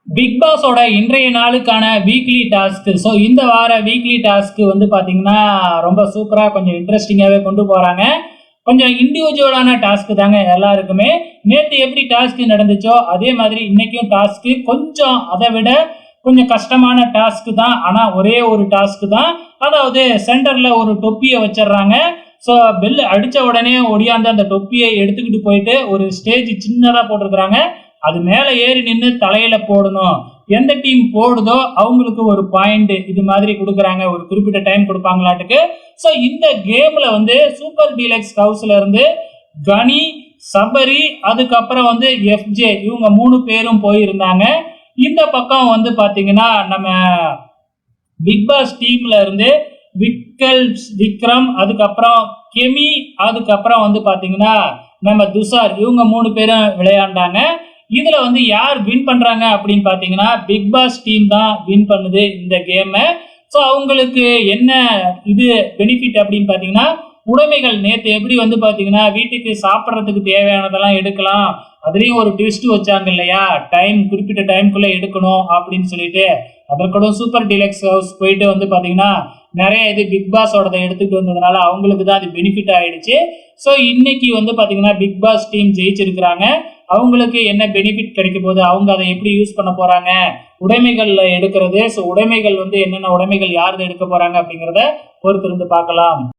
Big பாஸோட இன்றைய நாளுக்கான weekly task. So இந்த வார வீக்லி டாஸ்க் வந்து பார்த்தீங்கன்னா ரொம்ப சூப்பராக கொஞ்சம் இன்ட்ரெஸ்டிங்காகவே கொண்டு போகிறாங்க. கொஞ்சம் இண்டிவிஜுவலான டாஸ்க் தாங்க எல்லாருக்குமே. நேற்று எப்படி டாஸ்க் நடந்துச்சோ அதே மாதிரி இன்னைக்கும் டாஸ்க் கொஞ்சம் அதை விட கொஞ்சம் கஷ்டமான டாஸ்க் தான். ஆனால் ஒரே ஒரு டாஸ்க் தான். அதாவது சென்டரில் ஒரு தொப்பியை வச்சிடுறாங்க. ஸோ பெல் அடித்த உடனே ஒடியாந்து அந்த தொப்பியை எடுத்துக்கிட்டு போயிட்டு ஒரு ஸ்டேஜ் சின்னதாக போட்டிருக்கிறாங்க. அது மேல ஏறி நின்று தலையில போடணும். எந்த டீம் போடுதோ அவங்களுக்கு ஒரு பாயிண்ட் இது மாதிரி கொடுக்குறாங்க. ஒரு குறிப்பிட்ட டைம் கொடுப்பாங்களாட்டுக்கு. ஸோ இந்த கேம்ல வந்து சூப்பர் டீலக்ஸ் ஹவுஸ்ல இருந்து கனி, சபரி, அதுக்கப்புறம் வந்து எஃப்ஜே இவங்க 3 பேரும் போயிருந்தாங்க. இந்த பக்கம் வந்து பாத்தீங்கன்னா நம்ம பிக் பாஸ் டீம்ல இருந்து விக்ரம், அதுக்கப்புறம் கெமி, அதுக்கப்புறம் வந்து பாத்தீங்கன்னா நம்ம துஷார் இவங்க 3 பேரும் விளையாண்டாங்க. இதுல வந்து யார் வின் பண்றாங்க அப்படின்னு பாத்தீங்கன்னா பிக் பாஸ் டீம் தான் வின் பண்ணுது இந்த கேமை. ஸோ அவங்களுக்கு என்ன இது பெனிஃபிட் அப்படின்னு பாத்தீங்கன்னா உடைமைகள் நேற்று எப்படி வந்து பாத்தீங்கன்னா வீட்டுக்கு சாப்பிட்றதுக்கு தேவையானதெல்லாம் எடுக்கலாம். அதுலயும் ஒரு ட்விஸ்ட் வச்சாங்க இல்லையா, டைம் குறிப்பிட்ட டைம்குள்ள எடுக்கணும் அப்படின்னு சொல்லிட்டு. அதற்கூட சூப்பர் டீலக்ஸ் ஹவுஸ் போயிட்டு வந்து பாத்தீங்கன்னா நிறைய இது பிக் பாஸோட எடுத்துட்டு வந்ததுனால அவங்களுக்கு தான் அது பெனிஃபிட் ஆயிடுச்சு. ஸோ இன்னைக்கு வந்து பாத்தீங்கன்னா பிக் பாஸ் டீம் ஜெயிச்சிருக்கிறாங்க. அவங்களுக்கு என்ன பெனிஃபிட் கிடைக்க போகுது, அவங்க அதை எப்படி யூஸ் பண்ண போறாங்க, உடைமைகள் எடுக்கிறது. ஸோ உடைமைகள் வந்து என்னென்ன உடைமைகள் யாரு எடுக்க போறாங்க அப்படிங்கிறத பொறுத்திருந்து பார்க்கலாம்.